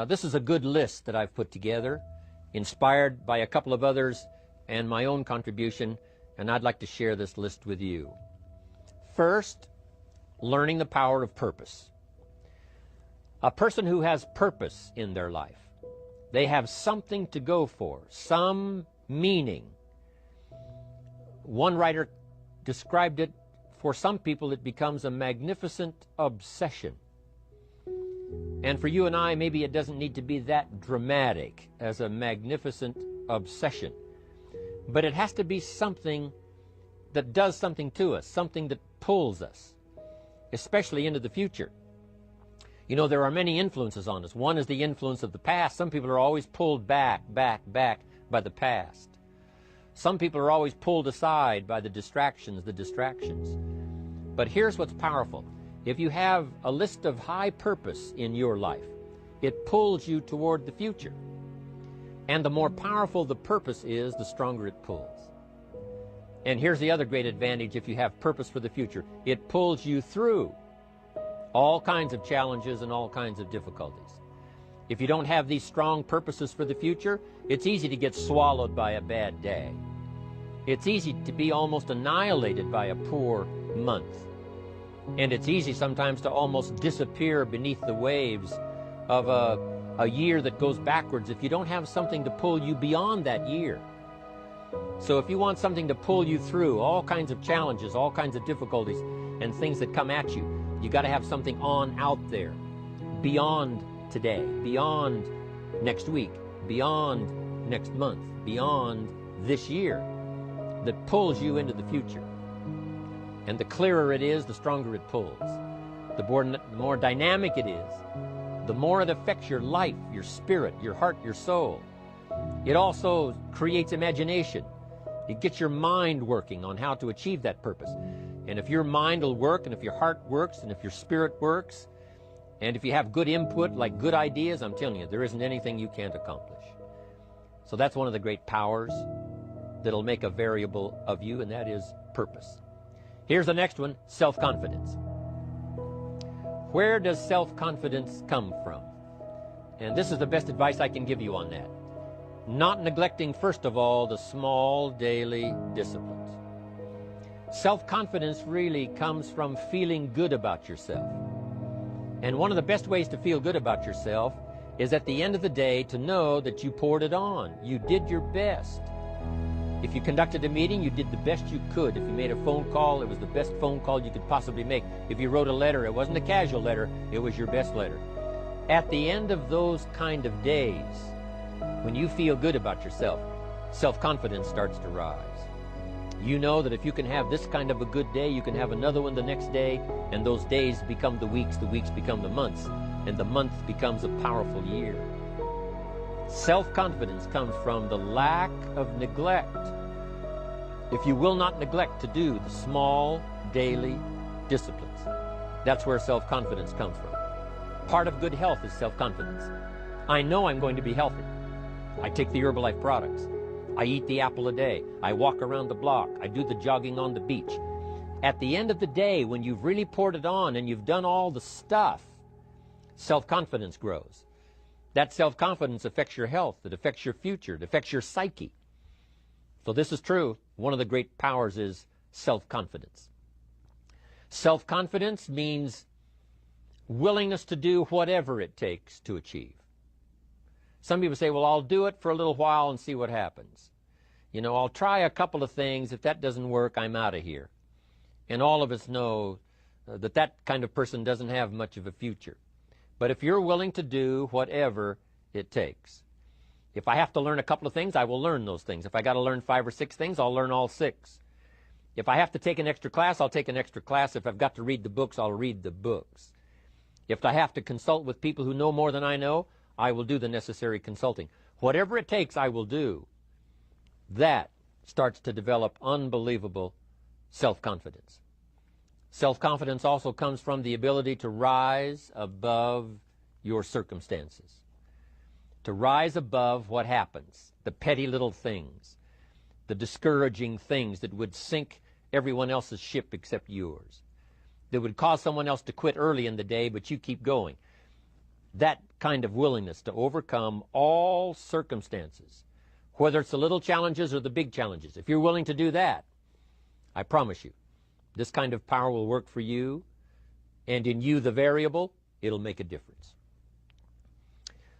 This is a good list that I've put together, inspired by a couple of others and my own contribution, and I'd like to share this list with you. First, learning the power of purpose. A person who has purpose in their life, they have something to go for, some meaning. One writer described it, for some people it becomes a magnificent obsession. And for you and I, maybe it doesn't need to be that dramatic as a magnificent obsession. But it has to be something that does something to us, something that pulls us, especially into the future. You know, there are many influences on us. One is the influence of the past. Some people are always pulled back by the past. Some people are always pulled aside by the distractions. But here's what's powerful. If you have a list of high purpose in your life, it pulls you toward the future. And the more powerful the purpose is, the stronger it pulls. And here's the other great advantage if you have purpose for the future. It pulls you through all kinds of challenges and all kinds of difficulties. If you don't have these strong purposes for the future, it's easy to get swallowed by a bad day. It's easy to be almost annihilated by a poor month. And it's easy sometimes to almost disappear beneath the waves of a year that goes backwards if you don't have something to pull you beyond that year. So if you want something to pull you through all kinds of challenges, all kinds of difficulties, and things that come at you, you got to have something on out there, beyond today, beyond next week, beyond next month, beyond this year, that pulls you into the future. And the clearer it is, the stronger it pulls. The more dynamic it is, the more it affects your life, your spirit, your heart, your soul. It also creates imagination. It gets your mind working on how to achieve that purpose. And if your mind will work, and if your heart works, and if your spirit works, and if you have good input, like good ideas, I'm telling you, there isn't anything you can't accomplish. So that's one of the great powers that'll make a variable of you, and that is purpose. Here's the next one, self-confidence. Where does self-confidence come from? And this is the best advice I can give you on that. Not neglecting, first of all, the small daily disciplines. Self-confidence really comes from feeling good about yourself. And one of the best ways to feel good about yourself is at the end of the day to know that you poured it on. You did your best. If you conducted a meeting, you did the best you could. If you made a phone call, it was the best phone call you could possibly make. If you wrote a letter, it wasn't a casual letter, it was your best letter. At the end of those kind of days, when you feel good about yourself, self-confidence starts to rise. You know that if you can have this kind of a good day, you can have another one the next day, and those days become the weeks become the months, and the month becomes a powerful year. Self-confidence comes from the lack of neglect. If you will not neglect to do the small daily disciplines, that's where self-confidence comes from. Part of good health is self-confidence. I know I'm going to be healthy. I take the Herbalife products. I eat the apple a day. I walk around the block. I do the jogging on the beach. At the end of the day, when you've really poured it on and you've done all the stuff, self-confidence grows. That self-confidence affects your health. It affects your future. It affects your psyche. So this is true. One of the great powers is self-confidence. Self-confidence means willingness to do whatever it takes to achieve. Some people say, well, I'll do it for a little while and see what happens. You know, I'll try a couple of things. If that doesn't work, I'm out of here. And all of us know that that kind of person doesn't have much of a future. But if you're willing to do whatever it takes, if I have to learn a couple of things, I will learn those things. If I got to learn 5 or 6 things, I'll learn all 6. If I have to take an extra class, I'll take an extra class. If I've got to read the books, I'll read the books. If I have to consult with people who know more than I know, I will do the necessary consulting. Whatever it takes, I will do. That starts to develop unbelievable self-confidence. Self-confidence also comes from the ability to rise above your circumstances, to rise above what happens, the petty little things, the discouraging things that would sink everyone else's ship except yours, that would cause someone else to quit early in the day, but you keep going. that kind of willingness to overcome all circumstances, whether it's the little challenges or the big challenges. If you're willing to do that, I promise you, this kind of power will work for you, and in you, the variable, it'll make a difference.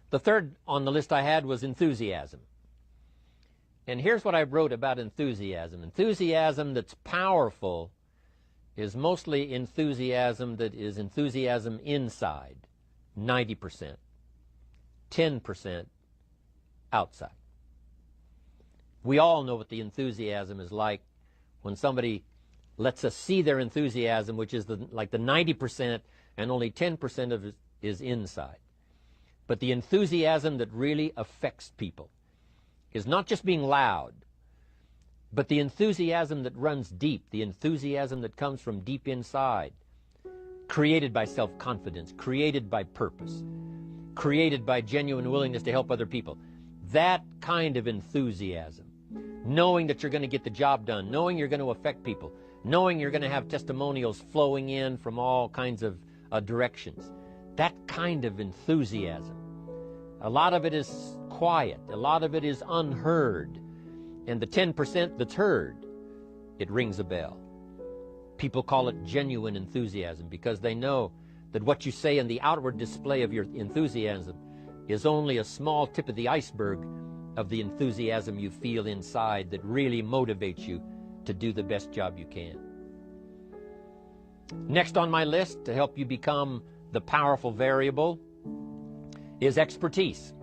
The third on the list I had was enthusiasm. And here's what I wrote about enthusiasm. Enthusiasm that's powerful is mostly enthusiasm that is enthusiasm inside, 90%, 10% outside. We all know what the enthusiasm is like when somebody lets us see their enthusiasm, which is like the 90%, and only 10% of it is inside. But the enthusiasm that really affects people is not just being loud, but the enthusiasm that runs deep, the enthusiasm that comes from deep inside, created by self-confidence, created by purpose, created by genuine willingness to help other people. That kind of enthusiasm, knowing that you're going to get the job done, knowing you're going to affect people, knowing you're going to have testimonials flowing in from all kinds of directions. That kind of enthusiasm. A lot of it is quiet. A lot of it is unheard. And the 10% that's heard, it rings a bell. People call it genuine enthusiasm because they know that what you say in the outward display of your enthusiasm is only a small tip of the iceberg of the enthusiasm you feel inside that really motivates you to do the best job you can. Next on my list to help you become the powerful variable is expertise.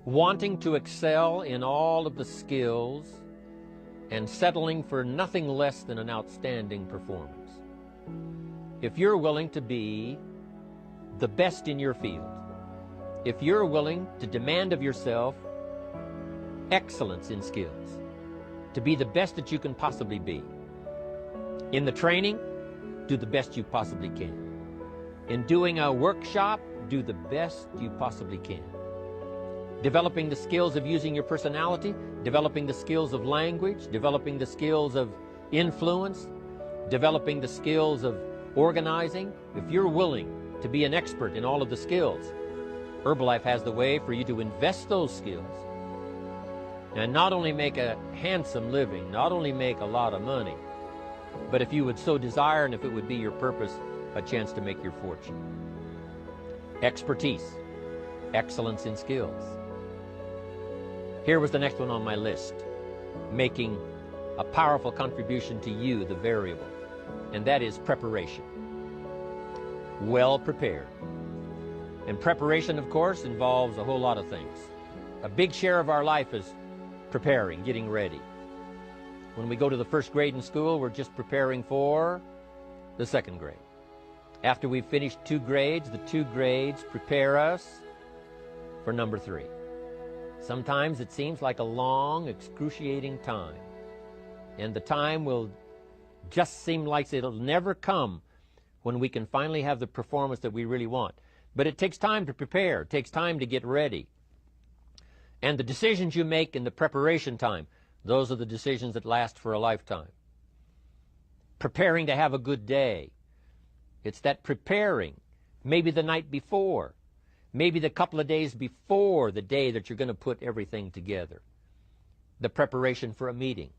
Wanting to excel in all of the skills and settling for nothing less than an outstanding performance. If you're willing to be the best in your field, if you're willing to demand of yourself excellence in skills, to be the best that you can possibly be. In the training, do the best you possibly can. In doing a workshop, do the best you possibly can. Developing the skills of using your personality, developing the skills of language, developing the skills of influence, developing the skills of organizing. If you're willing to be an expert in all of the skills, Herbalife has the way for you to invest those skills and not only make a handsome living, not only make a lot of money, but if you would so desire and if it would be your purpose, a chance to make your fortune. Expertise, excellence in skills. Here was the next one on my list, making a powerful contribution to you, the variable, and that is preparation. Well prepared. And preparation, of course, involves a whole lot of things. A big share of our life is preparing, getting ready. When we go to the first grade in school, we're just preparing for the second grade. After we've finished 2 grades, the 2 grades prepare us for number 3. Sometimes it seems like a long, excruciating time. And the time will just seem like it'll never come when we can finally have the performance that we really want. But it takes time to prepare. It takes time to get ready. And the decisions you make in the preparation time, those are the decisions that last for a lifetime. Preparing to have a good day. It's that preparing, maybe the night before, maybe the couple of days before the day that you're going to put everything together. The preparation for a meeting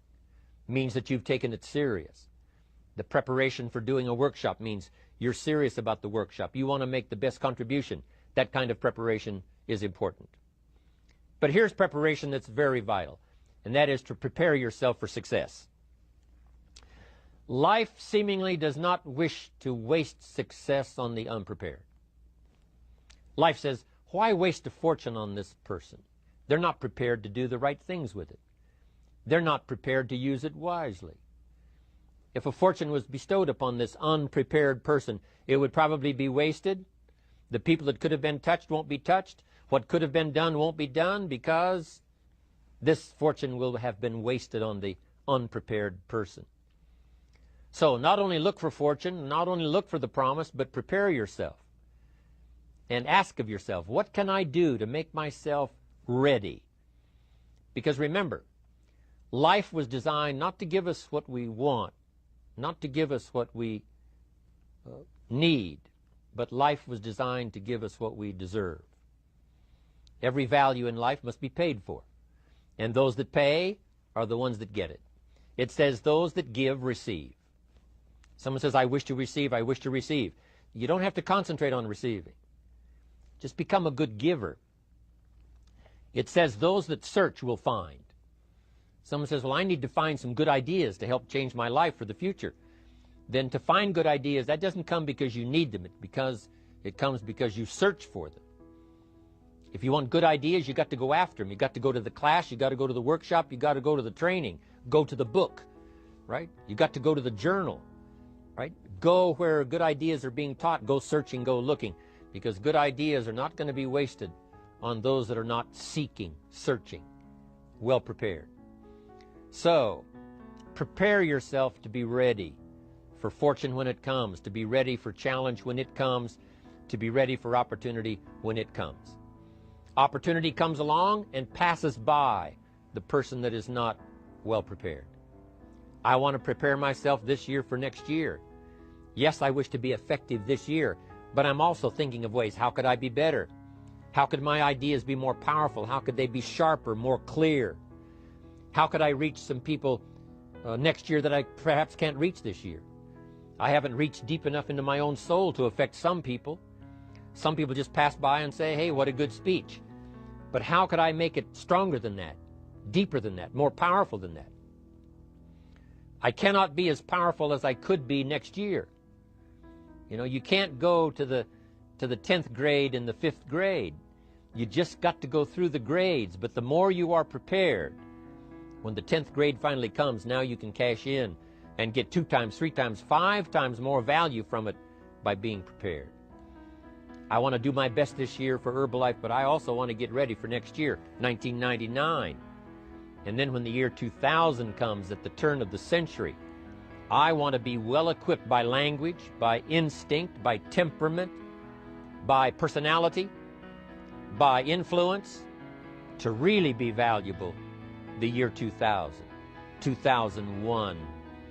means that you've taken it serious. The preparation for doing a workshop means you're serious about the workshop. You want to make the best contribution. That kind of preparation is important. But here's preparation that's very vital, and that is to prepare yourself for success. Life seemingly does not wish to waste success on the unprepared. Life says, why waste a fortune on this person? They're not prepared to do the right things with it. They're not prepared to use it wisely. If a fortune was bestowed upon this unprepared person, it would probably be wasted. The people that could have been touched won't be touched. What could have been done won't be done because this fortune will have been wasted on the unprepared person. So not only look for fortune, not only look for the promise, but prepare yourself and ask of yourself, what can I do to make myself ready? Because remember, life was designed not to give us what we want, not to give us what we need, but life was designed to give us what we deserve. Every value in life must be paid for, and those that pay are the ones that get it. It says those that give receive. Someone says, I wish to receive, I wish to receive. You don't have to concentrate on receiving. Just become a good giver. It says those that search will find. Someone says, well, I need to find some good ideas to help change my life for the future. Then to find good ideas, that doesn't come because you need them. It comes because you search for them. If you want good ideas, you got to go after them. You got to go to the class, you got to go to the workshop, you got to go to the training, go to the book, right? You got to go to the journal, right? Go where good ideas are being taught. Go searching, go looking, because good ideas are not going to be wasted on those that are not seeking, searching, well prepared. So, prepare yourself to be ready for fortune when it comes, to be ready for challenge when it comes, to be ready for opportunity when it comes. Opportunity comes along and passes by the person that is not well prepared. I want to prepare myself this year for next year. Yes, I wish to be effective this year, but I'm also thinking of ways, how could I be better? How could my ideas be more powerful? How could they be sharper, more clear? How could I reach some people next year that I perhaps can't reach this year? I haven't reached deep enough into my own soul to affect some people. Some people just pass by and say, hey, what a good speech. But how could I make it stronger than that, deeper than that, more powerful than that? I cannot be as powerful as I could be next year. You know, you can't go to the 10th grade in the 5th grade. You just got to go through the grades. But the more you are prepared, when the 10th grade finally comes, now you can cash in and get 2 times, 3 times, 5 times more value from it by being prepared. I want to do my best this year for Herbalife, but I also want to get ready for next year, 1999. And then when the year 2000 comes, at the turn of the century, I want to be well equipped by language, by instinct, by temperament, by personality, by influence, to really be valuable the year 2000, 2001,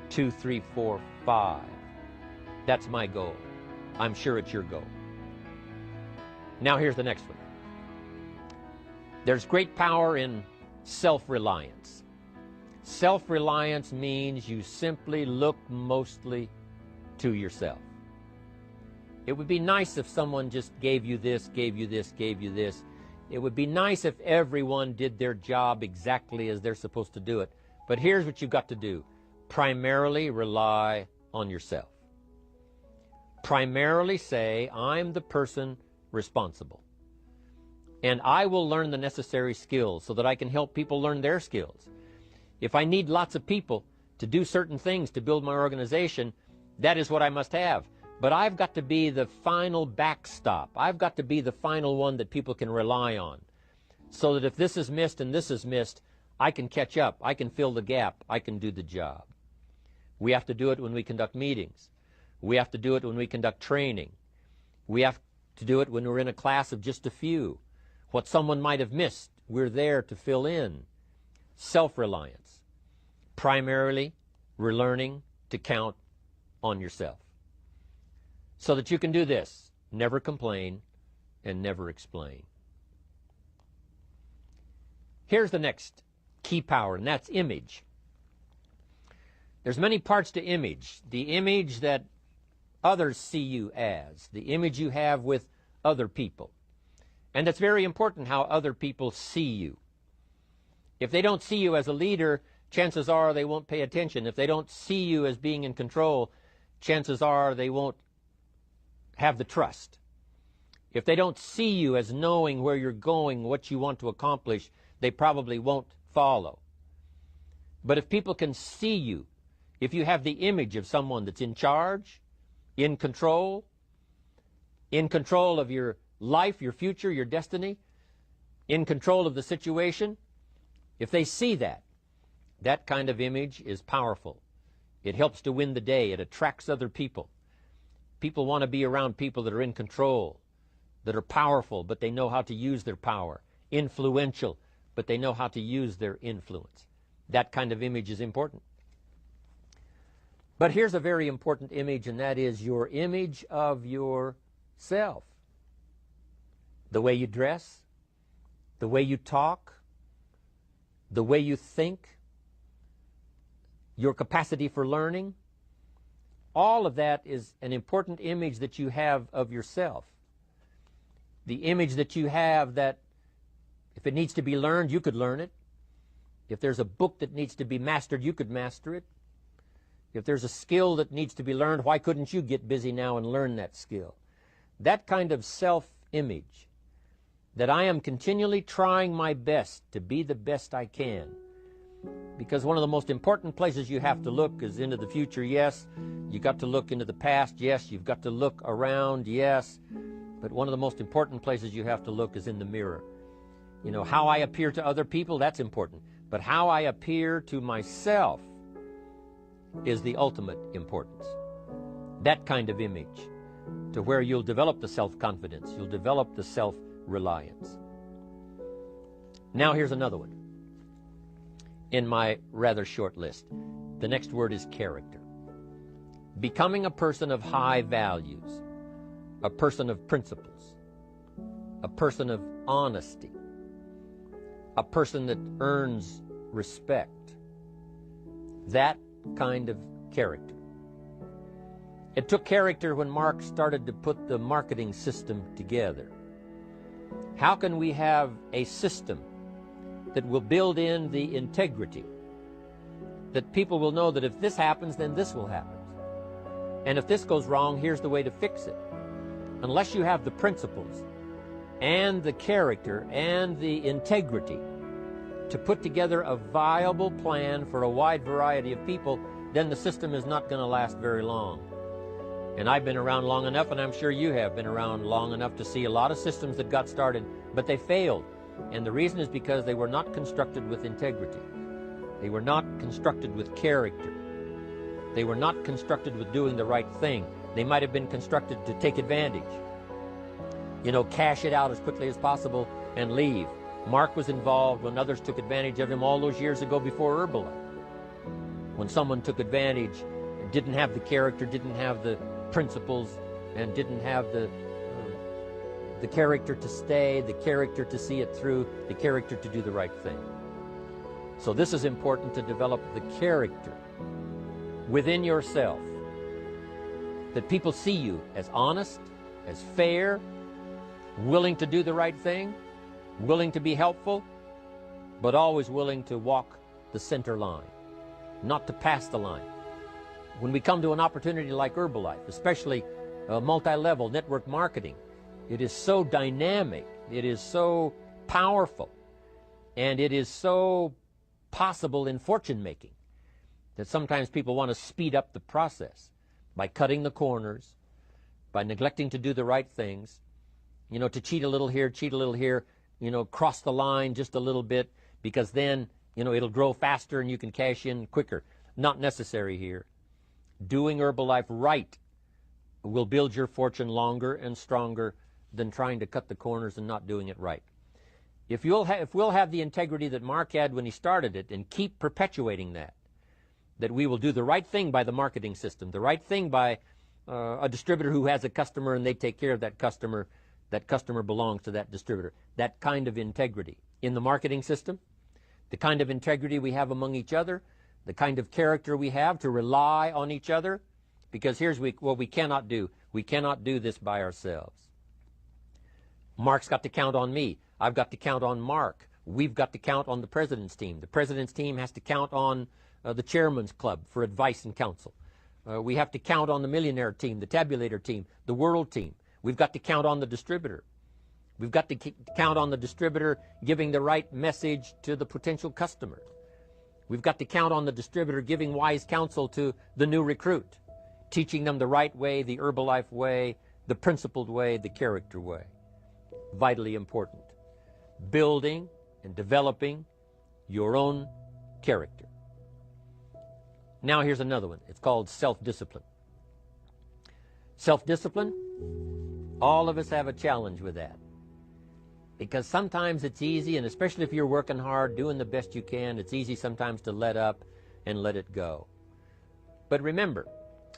2, 3, 4, 5. That's my goal. I'm sure it's your goal. Now here's the next one. There's great power in self-reliance. Self-reliance means you simply look mostly to yourself. It would be nice if someone just gave you this, gave you this, gave you this. It would be nice if everyone did their job exactly as they're supposed to do it. But here's what you've got to do. Primarily rely on yourself. Primarily say, I'm the person responsible. And I will learn the necessary skills so that I can help people learn their skills. If I need lots of people to do certain things to build my organization, that is what I must have. But I've got to be the final backstop. I've got to be the final one that people can rely on. So that if this is missed and this is missed, I can catch up. I can fill the gap. I can do the job. We have to do it when we conduct meetings. We have to do it when we conduct training. We have to do it when we're in a class of just a few. What someone might have missed, we're there to fill in. Self-reliance. Primarily, we're learning to count on yourself. So that you can do this, never complain and never explain. Here's the next key power, and that's image. There's many parts to image. The image that others see you as, the image you have with other people. And it's very important how other people see you. If they don't see you as a leader, chances are they won't pay attention. If they don't see you as being in control, chances are they won't have the trust. If they don't see you as knowing where you're going, what you want to accomplish, they probably won't follow. But if people can see you, if you have the image of someone that's in charge, in control of your life, your future, your destiny, in control of the situation, if they see that, that kind of image is powerful. It helps to win the day. It attracts other people. People want to be around people that are in control, that are powerful, but they know how to use their power. Influential, but they know how to use their influence. That kind of image is important. But here's a very important image, and that is your image of yourself. self. The way you dress, the way you talk, the way you think, your capacity for learning, all of that is an important image that you have of yourself. The image that you have that if it needs to be learned, you could learn it. If there's a book that needs to be mastered, you could master it. If there's a skill that needs to be learned, why couldn't you get busy now and learn that skill? That kind of self-image, that I am continually trying my best to be the best I can. Because one of the most important places you have to look is into the future, yes. You've got to look into the past, yes. You've got to look around, yes. But one of the most important places you have to look is in the mirror. You know, how I appear to other people, that's important. But how I appear to myself is the ultimate importance. That kind of image, to where you'll develop the self-confidence, you'll develop the self-reliance. Now here's another one in my rather short list. The next word is character. Becoming a person of high values, a person of principles, a person of honesty, a person that earns respect. That kind of character. It took character when Mark started to put the marketing system together. How can we have a system that will build in the integrity, that people will know that if this happens, then this will happen, and if this goes wrong, here's the way to fix it? Unless you have the principles and the character and the integrity to put together a viable plan for a wide variety of people, then the system is not going to last very long. And I've been around long enough, and I'm sure you have been around long enough to see a lot of systems that got started, but they failed. And the reason is because they were not constructed with integrity. They were not constructed with character. They were not constructed with doing the right thing. They might have been constructed to take advantage. You know, cash it out as quickly as possible and leave. Mark was involved when others took advantage of him all those years ago before Herbalife. When someone took advantage, didn't have the character, didn't have the principles, and didn't have the character to stay, the character to see it through, the character to do the right thing. So this is important, to develop the character within yourself, that people see you as honest, as fair, willing to do the right thing, willing to be helpful, but always willing to walk the center line, not to pass the line. When we come to an opportunity like Herbalife, especially multi-level network marketing, it is so dynamic, it is so powerful, and it is so possible in fortune making that sometimes people want to speed up the process by cutting the corners, by neglecting to do the right things, you know, to cheat a little here, you know, cross the line just a little bit, because then, you know, it'll grow faster and you can cash in quicker. Not necessary here. Doing Herbalife right will build your fortune longer and stronger than trying to cut the corners and not doing it right. If we'll have the integrity that Mark had when he started it, and keep perpetuating that we will do the right thing by the marketing system, the right thing by a distributor who has a customer and they take care of that customer belongs to that distributor. That kind of integrity in the marketing system, the kind of integrity we have among each other, the kind of character we have to rely on each other, because here's what we cannot do. We cannot do this by ourselves. Mark's got to count on me. I've got to count on Mark. We've got to count on the president's team. The president's team has to count on the chairman's club for advice and counsel. We have to count on the millionaire team, the tabulator team, the world team. We've got to count on the distributor. We've got to count on the distributor giving the right message to the potential customer. We've got to count on the distributor giving wise counsel to the new recruit, teaching them the right way, the Herbalife way, the principled way, the character way. Vitally important. Building and developing your own character. Now here's another one. It's called self-discipline. Self-discipline, all of us have a challenge with that. Because sometimes it's easy, and especially if you're working hard, doing the best you can, it's easy sometimes to let up and let it go. But remember,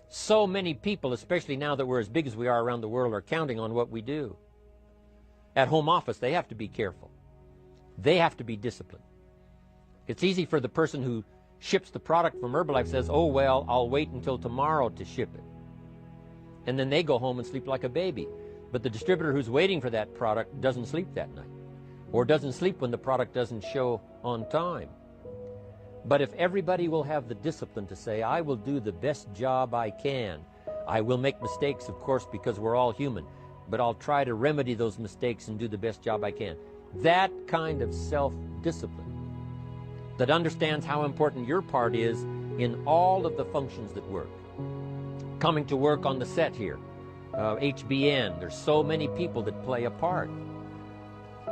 So many people, especially now that we're as big as we are around the world, are counting on what we do. At home office, they have to be careful. They have to be disciplined. It's easy for the person who ships the product from Herbalife says, oh, well, I'll wait until tomorrow to ship it. And then they go home and sleep like a baby. But the distributor who's waiting for that product doesn't sleep that night, or doesn't sleep when the product doesn't show on time. But if everybody will have the discipline to say, I will do the best job I can. I will make mistakes, of course, because we're all human, but I'll try to remedy those mistakes and do the best job I can. That kind of self-discipline that understands how important your part is in all of the functions that work. Coming to work on the set here, HBN, there's so many people that play a part.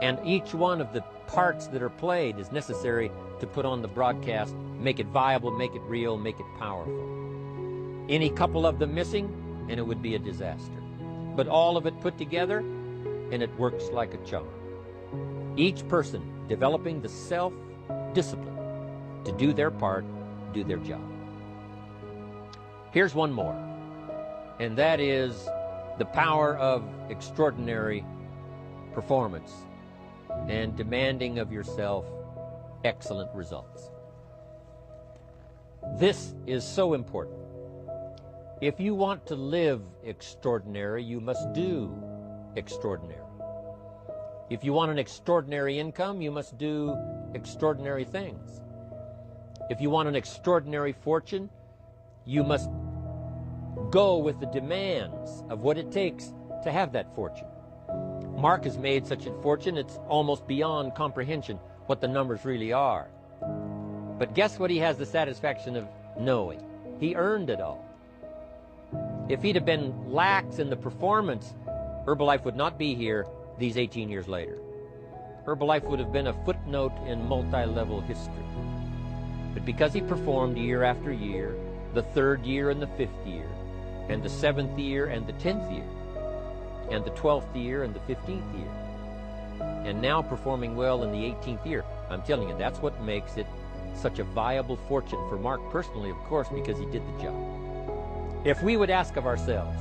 And each one of the parts that are played is necessary to put on the broadcast, make it viable, make it real, make it powerful. Any couple of them missing, and it would be a disaster. But all of it put together, and it works like a charm. Each person developing the self-discipline to do their part, do their job. Here's one more, and that is the power of extraordinary performance and demanding of yourself excellent results. This is so important. If you want to live extraordinary, you must do extraordinary. If you want an extraordinary income, you must do extraordinary things. If you want an extraordinary fortune, you must go with the demands of what it takes to have that fortune. Mark has made such a fortune, it's almost beyond comprehension what the numbers really are. But guess what he has the satisfaction of knowing? He earned it all. If he'd have been lax in the performance, Herbalife would not be here these 18 years later. Herbalife would have been a footnote in multi-level history. But because he performed year after year, the 3rd year and the 5th year, and the 7th year and the 10th year, and the 12th year and the 15th year, and now performing well in the 18th year, I'm telling you, that's what makes it such a viable fortune for Mark personally, of course, because he did the job. If we would ask of ourselves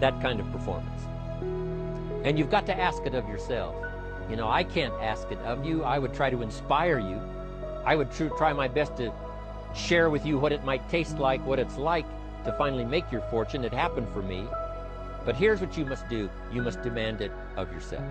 that kind of performance, and you've got to ask it of yourself. You know, I can't ask it of you. I would try to inspire you. I would try my best to share with you what it might taste like, what it's like to finally make your fortune. It happened for me. But here's what you must do. You must demand it of yourself.